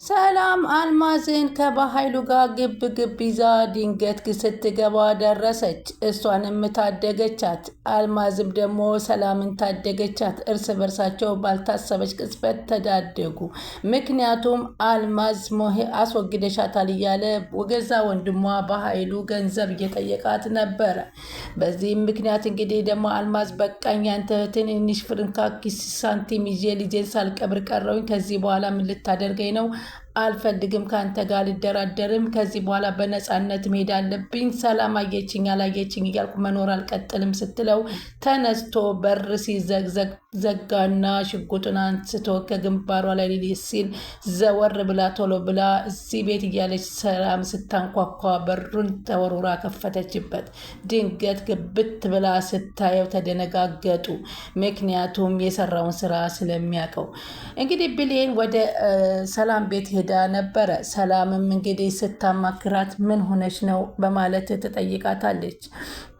ሰላም አልማዝን ከባሀይሉ ጋር ግብ ግብ ይዛ ድንገት ስትገባ ደረሰች። እሷንም ታደገቻት። አልማዝም ደግሞ ሰላምን ታደገቻት። እርስ በርሳቸው ባልታሰበች ቅጽበት ተዳደጉ። ምክንያቱም አልማዝ አስወግደሻታል እያለ ወገዛ ወንድሟ በሀይሉ ገንዘብ እየጠየቃት ነበረ። በዚህም ምክንያት እንግዲህ ደግሞ አልማዝ በቃኝ፣ ያንተ ትንንሽ ፍርንካኪስ ሳንቲም ይዤ ልጄን ሳልቀብር ቀረውኝ። ከዚህ በኋላ ምን ልታደርገኝ ነው? አልፈልግም፣ ከአንተ ጋር ልደራደርም። ከዚህ በኋላ በነፃነት መሄድ አለብኝ። ሰላም አየችኝ አላየችኝ እያልኩ መኖር አልቀጥልም ስትለው ተነስቶ በር ሲዘግዘግ ዘጋና ሽጉጡን አንስቶ ከግንባሯ ላይ ሊል ሲል ዘወር ብላ ቶሎ ብላ እዚህ ቤት እያለች ሰላም ስታንኳኳ በሩን ተወርውራ ከፈተችበት። ድንገት ግብት ብላ ስታየው ተደነጋገጡ። ምክንያቱም የሰራውን ስራ ስለሚያውቀው። እንግዲህ ብሌን ወደ ሰላም ቤት ሄዳ ነበረ። ሰላምም እንግዲህ ስታማክራት ምን ሆነች ነው በማለት ትጠይቃታለች።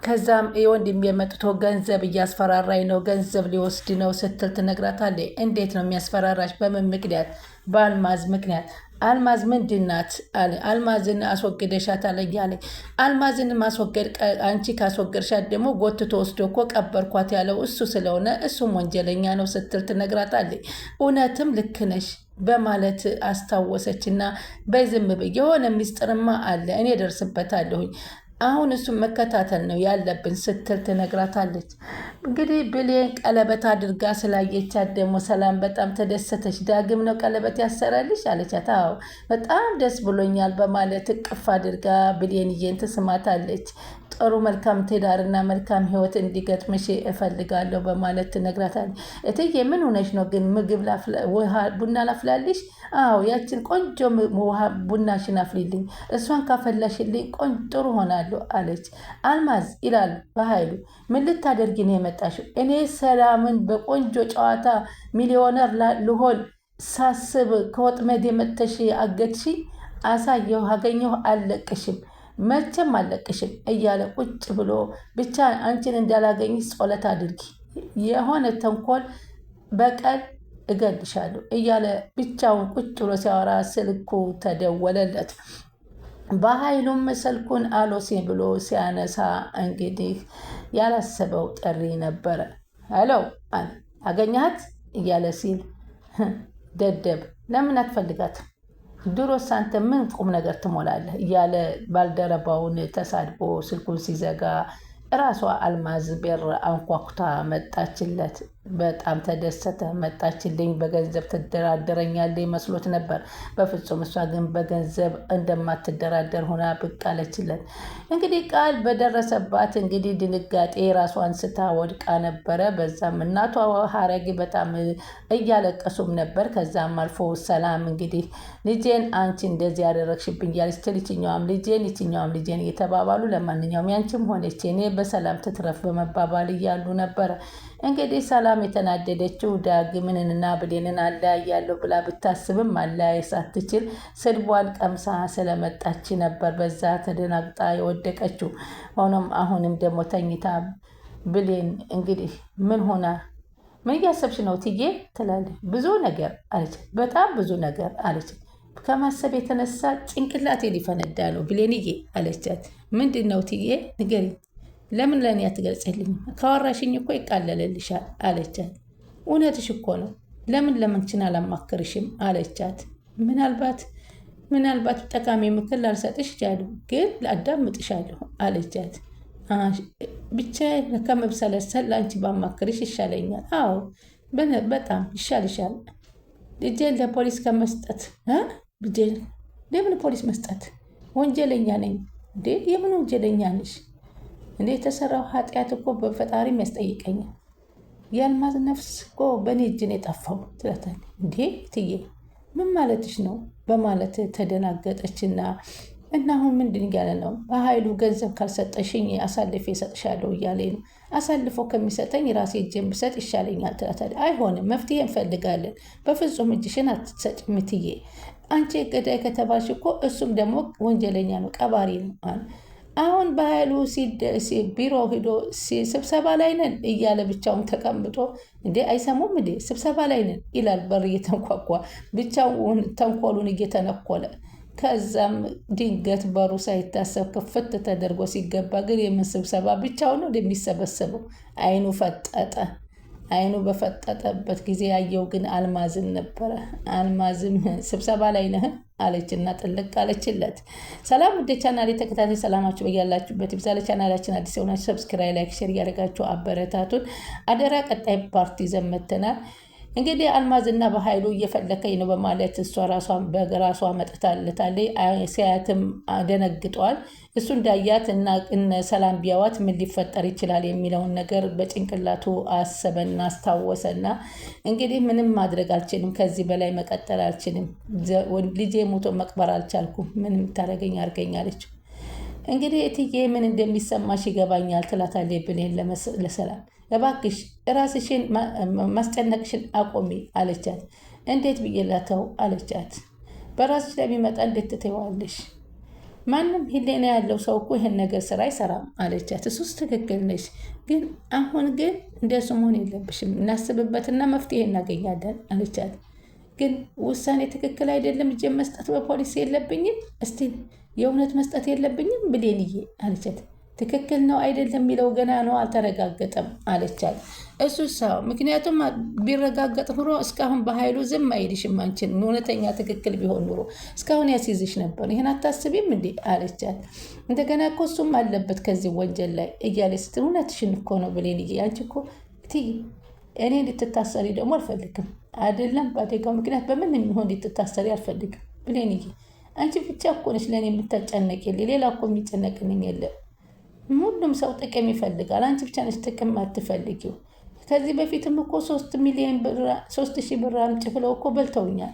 ከዛም የወንድም የመጥቶ ገንዘብ እያስፈራራኝ ነው፣ ገንዘብ ሊወስድ ነው ስትል ትነግራታለች። እንዴት ነው የሚያስፈራራች? በምን ምክንያት? በአልማዝ ምክንያት። አልማዝ ምንድናት? አለ። አልማዝን አስወግደሻታል እያለ አልማዝን ማስወገድ አንቺ ካስወገድሻት ደግሞ ጎትቶ ወስዶ እኮ ቀበርኳት ያለው እሱ ስለሆነ እሱም ወንጀለኛ ነው ስትል ትነግራታለች። እውነትም ልክ ነሽ በማለት አስታወሰች እና በዝም የሆነ ሚስጥርማ አለ እኔ ደርስበታለሁኝ፣ አሁን እሱም መከታተል ነው ያለብን ስትል ትነግራታለች። እንግዲህ ብሌን ቀለበት አድርጋ ስላየቻት ደግሞ ሰላም በጣም ተደሰተች። ዳግም ነው ቀለበት ያሰራልሽ አለቻት። አዎ በጣም ደስ ብሎኛል በማለት እቅፍ አድርጋ ብሌንዬን ትስማታለች። ጥሩ መልካም ትዳርና መልካም ሕይወት እንዲገጥምሽ እፈልጋለሁ በማለት ትነግራታለች። እትዬ ምን ሆነሽ ነው ግን? ምግብ ቡና ላፍላልሽ? አዎ ያችን ቆንጆ ውሃ ቡናሽን አፍሊልኝ፣ እሷን ካፈላሽልኝ ጥሩ ሆናለሁ አለች። አልማዝ ይላል በሀይሉ፣ ምን ልታደርጊ ነው የመጣሽው? እኔ ሰላምን በቆንጆ ጨዋታ ሚሊዮነር ልሆን ሳስብ ከወጥመድ የመተሽ አገድሽ፣ አሳየሁ፣ አገኘሁ፣ አልለቅሽም፣ መቼም አልለቅሽም እያለ ቁጭ ብሎ ብቻ አንቺን እንዳላገኝ ጸሎት አድርጊ፣ የሆነ ተንኮል በቀል እገልሻለሁ እያለ ብቻውን ቁጭ ብሎ ሲያወራ ስልኩ ተደወለለት። በሀይሉም ስልኩን አሎሴ ብሎ ሲያነሳ እንግዲህ ያላሰበው ጥሪ ነበረ። ሄሎ አለ። አገኘሃት እያለ ሲል ደደብ ለምን አትፈልጋት? ድሮስ አንተ ምን ቁም ነገር ትሞላለህ? እያለ ባልደረባውን ተሳድቦ ስልኩን ሲዘጋ እራሷ አልማዝ በር አንኳኩታ መጣችለት። በጣም ተደሰተ። መጣችልኝ፣ በገንዘብ ትደራደረኛለች መስሎት ነበር። በፍጹም እሷ ግን በገንዘብ እንደማትደራደር ሆና ብቅ አለችለት። እንግዲህ ቃል በደረሰባት እንግዲህ ድንጋጤ ራሷን ስታ ወድቃ ነበረ። በዛም እናቷ ሀረግ በጣም እያለቀሱም ነበር። ከዛም አልፎ ሰላም እንግዲህ ልጄን አንቺ እንደዚህ ያደረግሽብኝ እያለች ትል ይችኛዋም ልጄን እየተባባሉ ለማንኛውም ያንቺም ሆነች እኔ በሰላም ትትረፍ በመባባል እያሉ ነበረ። እንግዲህ ሰላም የተናደደችው ዳግምንና ብሌንን አለያያለሁ ብላ ብታስብም አለያየት ሳትችል ስድቧን ቀምሳ ስለመጣች ነበር በዛ ተደናግጣ የወደቀችው። ሆኖም አሁንም ደግሞ ተኝታ ብሌን እንግዲህ ምን እያሰብሽ ነው ትዬ ትላለች። ብዙ ነገር አለች፣ በጣም ብዙ ነገር አለች። ከማሰብ የተነሳ ጭንቅላቴ ሊፈነዳ ነው ብሌንዬ አለቻት። ምንድን ነው ትዬ ንገሪኝ፣ ለምን ለእኔ አትገልጽልኝ? ካወራሽኝ እኮ ይቃለልልሻል አለቻት። እውነትሽ እኮ ነው፣ ለምን አላማክርሽም አለቻት። ምናልባት ጠቃሚ ምክር ላልሰጥሽ እችላለሁ፣ ግን ላዳምጥሻለሁ አለቻት። ብቻ ከመብሰለሰል ለአንቺ ባማክርሽ ይሻለኛል። አዎ በጣም ይሻልሻል። ልጄን ለፖሊስ ከመስጠት ለምን ፖሊስ መስጠት? ወንጀለኛ ነኝ እንዴ? የምን ወንጀለኛ ነሽ እንዴ? የተሰራው ኃጢአት እኮ በፈጣሪም ያስጠይቀኛል። የአልማዝ ነፍስ እኮ በእኔ እጅ ነው የጠፋው ትላታለች። እንዴ ትዬ ምን ማለትሽ ነው በማለት ተደናገጠችና እና አሁን ምንድን እያለ ነው? በሀይሉ ገንዘብ ካልሰጠሽኝ አሳልፌ እሰጥሻለሁ እያለኝ ነው። አሳልፎ ከሚሰጠኝ ራሴ እጄን ብሰጥ ይሻለኛል ትላታለች። አይሆንም፣ መፍትሄ እንፈልጋለን። በፍጹም እጅሽን አትሰጭም ትዬ። አንቺ ገዳይ ከተባልሽ እኮ እሱም ደግሞ ወንጀለኛ ነው፣ ቀባሪ ነው። አሁን በኃይሉ ቢሮ ሂዶ ስብሰባ ላይ ነን እያለ ብቻውን ተቀምጦ እንዴ አይሰሙም እንዴ ስብሰባ ላይ ነን ይላል። በር እየተንኳኳ ብቻውን ተንኮሉን እየተነኮለ ከዛም ድንገት በሩ ሳይታሰብ ክፍት ተደርጎ ሲገባ ግን የምን ስብሰባ ብቻውን ነው እንደሚሰበሰበው። አይኑ ፈጠጠ። አይኑ በፈጠጠበት ጊዜ ያየው ግን አልማዝን ነበረ። አልማዝም ስብሰባ ላይ ነህ አለችና ጥልቅ አለችለት። ሰላም ወደ ቻናል ተከታታይ ሰላማችሁ በያላችሁበት ይብዛ። ለቻናላችን አዲስ የሆናችሁ ሰብስክራይብ፣ ላይክ፣ ሼር እያደረጋችሁ አበረታቱን አደራ። ቀጣይ ፓርቲ ዘመተናል። እንግዲህ አልማዝና በኃይሉ እየፈለከኝ ነው በማለት እሷ በራሷ መጥታለታለች። ሲያያትም ደነግጧል። እሱ እንዳያት እና ሰላም ቢያዋት ምን ሊፈጠር ይችላል የሚለውን ነገር በጭንቅላቱ አሰበና አስታወሰና እንግዲህ ምንም ማድረግ አልችልም፣ ከዚህ በላይ መቀጠል አልችልም፣ ልጄ ሞቶ መቅበር አልቻልኩም፣ ምንም ታደርገኝ አድርገኛለች። እንግዲህ እትዬ ምን እንደሚሰማሽ ይገባኛል ትላታለች ብሌን ለሰላም። እባክሽ ራስሽን ማስጨነቅሽን አቆሚ አለቻት። እንዴት ብዬ ላተው አለቻት። በራስሽ ለሚመጣ እንዴት ትተዋለሽ? ማንም ሂሌና ያለው ሰው እኮ ይህን ነገር ስራ አይሰራም አለቻት። እሱስ ትክክል ነሽ፣ ግን አሁን ግን እንደሱ መሆን የለብሽም፣ እናስብበትና መፍትሄ እናገኛለን አለቻት። ግን ውሳኔ ትክክል አይደለም፣ እጄ መስጠት በፖሊስ የለብኝም፣ እስቲ የእውነት መስጠት የለብኝም ብሌንዬ አለቻት። ትክክል ነው አይደለም የሚለው ገና ነው አልተረጋገጠም አለቻት። እሱ ሰው ምክንያቱም ቢረጋገጥ ኑሮ እስካሁን በኃይሉ ዝም አይልሽም። አንቺን እውነተኛ ትክክል ቢሆን ኑሮ እስካሁን ያስይዝሽ ነበር። ይህን አታስቢም እንዴ አለቻት። እንደገና እኮ እሱም አለበት ከዚህ ወንጀል ላይ እያለች ስትል እውነትሽን እኮ ነው ብሌንዬ፣ አንቺ እኮ እኔ እንድትታሰሪ ደግሞ አልፈልግም አይደለም በአደጋው ምክንያት በምን የሚሆን እንድትታሰሪ አልፈልግም ብሌንዬ፣ አንቺ ብቻ እኮ ነሽ ለእኔ የምታጨነቂልኝ፣ ሌላ እኮ የሚጨነቅልኝ የለም። ሁሉም ሰው ጥቅም ይፈልጋል፣ አንቺ ብቻ ነሽ ጥቅም አትፈልጊው። ከዚህ በፊትም እኮ 3,000 ብር አምጪ ብለው እኮ በልተውኛል።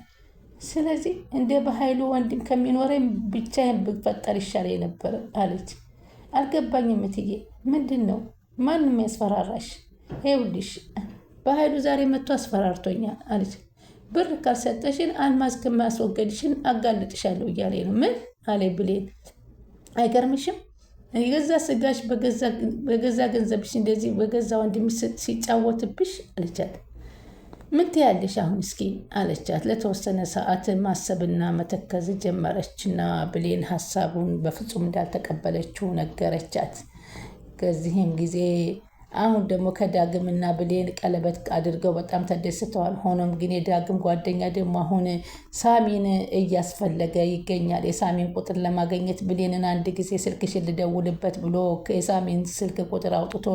ስለዚህ እንደ በኃይሉ ወንድም ከሚኖረኝ ብቻዬን ብፈጠር ይሻለኝ ነበር አለች። አልገባኝም እትዬ፣ ምንድን ነው ማንም ያስፈራራሽ? ይኸውልሽ በኃይሉ ዛሬ መጥቶ አስፈራርቶኛል አለች። ብር ካልሰጠሽን አልማዝ ከማስወገድሽን አጋልጥሻለሁ እያለ ነው። ምን አለ ብሌን? አይገርምሽም? የገዛ ስጋሽ በገዛ ገንዘብሽ እንደዚህ በገዛ ወንድምሽ ሲጫወትብሽ አለቻት። ምን ትያለሽ አሁን እስኪ አለቻት። ለተወሰነ ሰዓት ማሰብና መተከዝ ጀመረችና ብሌን ሀሳቡን በፍጹም እንዳልተቀበለችው ነገረቻት። ከዚህም ጊዜ አሁን ደግሞ ከዳግምና ብሌን ቀለበት አድርገው በጣም ተደስተዋል። ሆኖም ግን የዳግም ጓደኛ ደግሞ አሁን ሳሚን እያስፈለገ ይገኛል። የሳሚን ቁጥር ለማግኘት ብሌንን አንድ ጊዜ ስልክሽን ልደውልበት ብሎ የሳሚን ስልክ ቁጥር አውጥቶ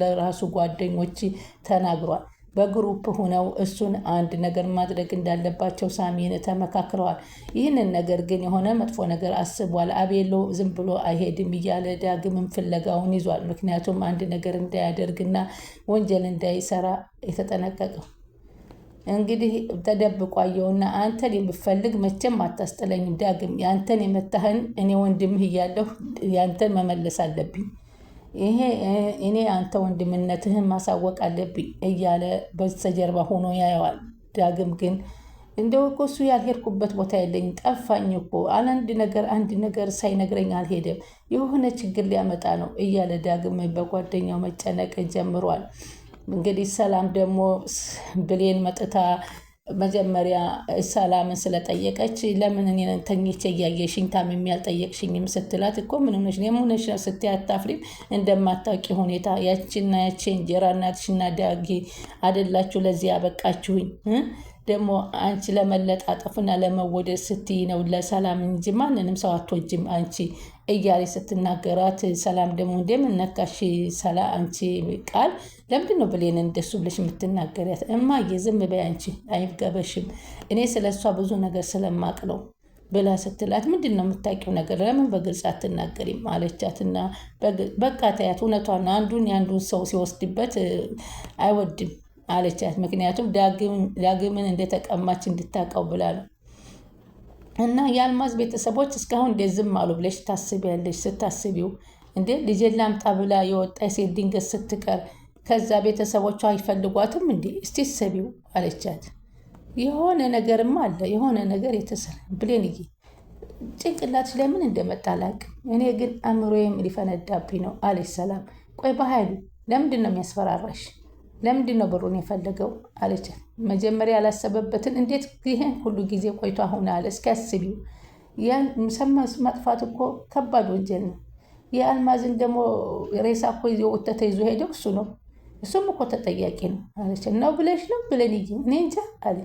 ለራሱ ጓደኞች ተናግሯል። በግሩፕ ሆነው እሱን አንድ ነገር ማድረግ እንዳለባቸው ሳሚን ተመካክረዋል። ይህንን ነገር ግን የሆነ መጥፎ ነገር አስቧል። አቤሎ ዝም ብሎ አይሄድም እያለ ዳግምን ፍለጋውን ይዟል። ምክንያቱም አንድ ነገር እንዳያደርግና ወንጀል እንዳይሰራ የተጠነቀቀው እንግዲህ ተደብቆ አየውና አንተን የምፈልግ መቼም አታስጥለኝም ዳግም፣ ያንተን የመታህን እኔ ወንድምህ እያለሁ ያንተን መመለስ አለብኝ፣ ይሄ እኔ አንተ ወንድምነትህን ማሳወቅ አለብኝ እያለ በስተጀርባ ሆኖ ያየዋል። ዳግም ግን እንደው እኮ እሱ ያልሄድኩበት ቦታ የለኝ፣ ጠፋኝ እኮ አንድ ነገር ሳይነግረኝ አልሄደም፣ የሆነ ችግር ሊያመጣ ነው እያለ ዳግም በጓደኛው መጨነቅ ጀምሯል። እንግዲህ ሰላም ደግሞ ብሌን መጥታ መጀመሪያ ሰላምን ስለጠየቀች ለምን እኔን ተኝቼ እያየሽኝ ታምሜ ያልጠየቅሽኝም ስትላት እኮ ምን ሆነሽ ነው የሆነሽ ነው ስትይ አታፍሪም? እንደማታውቂ ሁኔታ ያቺና ያቺ እንጀራ እናትሽና ዳጊ አይደላችሁ ለዚህ ያበቃችሁኝ? ደግሞ አንቺ ለመለጣጠፍና ለመወደድ ስትይ ነው ለሰላም እንጂ ማንንም ሰው አትወጂም አንቺ እያለች ስትናገራት፣ ሰላም ደግሞ እንደምነካሽ ሰላ አንቺ ቃል ለምንድን ነው ብሌን እንደሱ ብለሽ የምትናገሪያት? እማዬ ዝም በይ አንቺ አይገበሽም፣ እኔ ስለሷ ብዙ ነገር ስለማቅ ነው ብላ ስትላት፣ ምንድን ነው የምታውቂው ነገር ለምን በግልጽ አትናገሪም አለቻትና፣ በቃ ተያት እውነቷን የአንዱን ሰው ሲወስድበት አይወድም አለቻት። ምክንያቱም ዳግምን እንደተቀማች እንድታውቀው ብላ ነው። እና የአልማዝ ቤተሰቦች እስካሁን እንደ ዝም አሉ ብለሽ ታስቢያለሽ? ስታስቢው እንደ ልጄን ላምጣ ብላ የወጣ ሴት ድንገት ስትቀር ከዛ ቤተሰቦቿ አይፈልጓትም እንዴ? እስቲ ሰቢው አለቻት። የሆነ ነገርማ አለ፣ የሆነ ነገር የተሰራ ብሌንዬ፣ ጭንቅላትሽ ለምን እንደመጣ አላውቅም። እኔ ግን አእምሮዬም ሊፈነዳብኝ ነው አለች ሰላም። ቆይ በኃይሉ ለምንድን ነው የሚያስፈራራሽ? ለምንድን ነው ብሩን የፈለገው አለች። መጀመሪያ ያላሰበበትን እንዴት ይህን ሁሉ ጊዜ ቆይቶ አሁን አለ። እስኪ አስቢው። ያን ማጥፋት እኮ ከባድ ወንጀል ነው። የአልማዝን ደግሞ ሬሳ እኮ ወተተ ይዞ ሄደው እሱ ነው። እሱም እኮ ተጠያቂ ነው አለች። ነው ብለሽ ነው ብለን እኔ እንጃ አለ።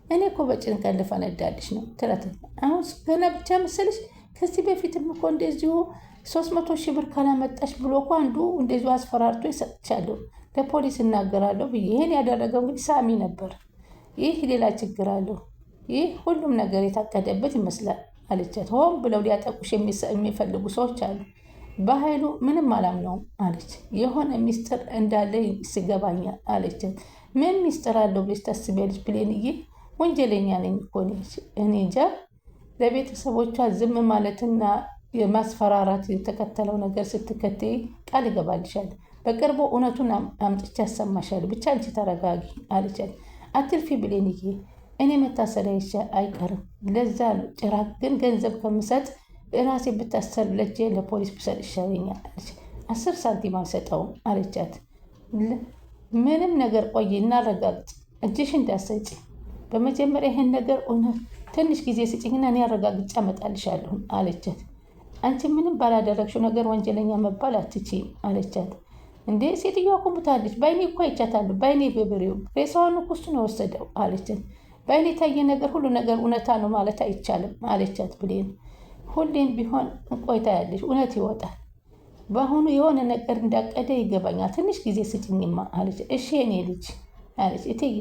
እኔ እኮ በጭንቀት ልፈነዳልሽ ነው ትላት። አሁን ገና ብቻ መሰለሽ? ከዚህ በፊትም እኮ እንደዚሁ 300,000 ብር ካላመጣሽ ብሎ እኮ አንዱ እንደዚሁ አስፈራርቶ ይሰጥቻለሁ ለፖሊስ እናገራለሁ ብዬ። ይህን ያደረገው እንግዲህ ሳሚ ነበር። ይህ ሌላ ችግር አለው። ይህ ሁሉም ነገር የታቀደበት ይመስላል አለቻት። ሆን ብለው ሊያጠቁሽ የሚፈልጉ ሰዎች አሉ። በኃይሉ ምንም አላምነውም አለች። የሆነ ሚስጥር እንዳለ ይገባኛል አለቻት። ምን ሚስጥር አለው ብለሽ ታስቢያለሽ ብሌንዬ? ወንጀለኛ ነኝ እኮ እኔ እንጃ። ለቤተሰቦቿ ዝም ማለትና የማስፈራራት የተከተለው ነገር ስትከተይ ቃል ይገባልሻል። በቅርቡ እውነቱን አምጥቼ ያሰማሻለሁ። ብቻ አንቺ ተረጋጊ አለቻት። አትልፊ ብሌንዬ፣ እኔ መታሰሪያ አይቀርም። ለዛ ጭራቅ ግን ገንዘብ ከምሰጥ ራሴ ብታሰር ለጄ ለፖሊስ ብሰጥ ይሻለኛል አለች። 10 ሳንቲም አልሰጠውም አለቻት። ምንም ነገር ቆይ እናረጋግጥ፣ እጅሽ እንዳሰጪ። በመጀመሪያ ይሄን ነገር እውነት ትንሽ ጊዜ ስጭኝና እኔ አረጋግጬ አመጣልሻለሁ አለቻት። አንቺ ምንም ባላደረግሽው ነገር ወንጀለኛ መባል አትችይም አለቻት። እንዴ ሴትዮዋ እኮ ሙታለች፣ በአይኔ እኮ አይቻታለሁ፣ በአይኔ በብሬው ሬሳዋን እኮ እሱ ነው የወሰደው አለቻት። በአይኔ የታየ ነገር ሁሉ ነገር እውነታ ነው ማለት አይቻልም አለቻት ብሌን። ሁሌም ቢሆን ቆይታ ያለሽ እውነት ይወጣል። በአሁኑ የሆነ ነገር እንዳቀደ ይገባኛል። ትንሽ ጊዜ ስጭኝማ አለች። እሺ የኔ ልጅ አለች። እትዬ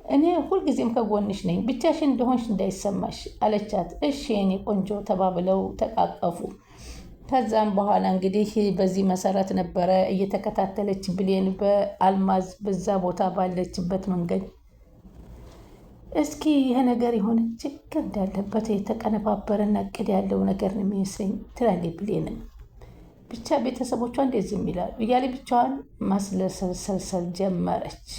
እኔ ሁልጊዜም ከጎንሽ ነኝ፣ ብቻሽን እንደሆንሽ እንዳይሰማሽ አለቻት። እሺ የኔ ቆንጆ ተባብለው ተቃቀፉ። ከዛም በኋላ እንግዲህ በዚህ መሰረት ነበረ እየተከታተለች ብሌን በአልማዝ በዛ ቦታ ባለችበት መንገድ እስኪ ይህ ነገር የሆነ ችግር እንዳለበት የተቀነባበረና እቅድ ያለው ነገር ነው የሚመስለኝ ትላለች ብሌንም። ብቻ ቤተሰቦቿ እንደዚህ ይላሉ እያለ ብቻዋን ማስለሰልሰል ጀመረች።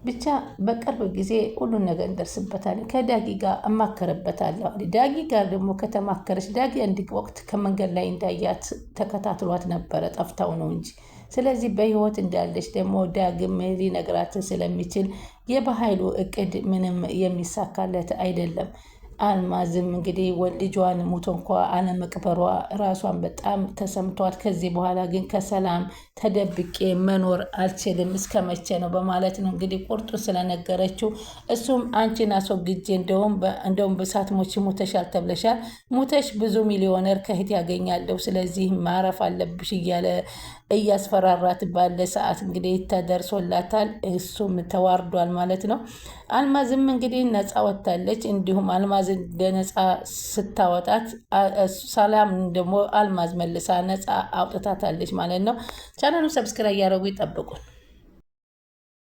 ብቻ በቅርብ ጊዜ ሁሉን ነገር እንደርስበታለን። ከዳጊ ጋር እማከርበታለሁ። ዳጊ ጋር ደግሞ ከተማከረች ዳጊ አንድ ወቅት ከመንገድ ላይ እንዳያት ተከታትሏት ነበረ፣ ጠፍታው ነው እንጂ። ስለዚህ በህይወት እንዳለች ደግሞ ዳግም ሊነግራት ስለሚችል የበኃይሉ እቅድ ምንም የሚሳካለት አይደለም። አልማዝም እንግዲህ ልጇን ሙቶ እንኳ አለመቅበሯ ራሷን በጣም ተሰምቷት፣ ከዚህ በኋላ ግን ከሰላም ተደብቄ መኖር አልችልም እስከ መቼ ነው በማለት ነው እንግዲህ ቁርጡ ስለነገረችው፣ እሱም አንቺን አስወግጄ እንደውም በሳትሞች ሙተሻል ተብለሻል፣ ሙተሽ ብዙ ሚሊዮነር ከህት ያገኛለሁ፣ ስለዚህ ማረፍ አለብሽ እያለ እያስፈራራት ባለ ሰዓት እንግዲህ ተደርሶላታል። እሱም ተዋርዷል ማለት ነው። አልማዝም እንግዲህ ነፃ ወጥታለች። እንዲሁም አልማዝን በነፃ ስታወጣት ሰላም ደግሞ አልማዝ መልሳ ነፃ አውጥታታለች ማለት ነው። ቻናሉ ሰብስክራይብ እያደረጉ ይጠብቁን።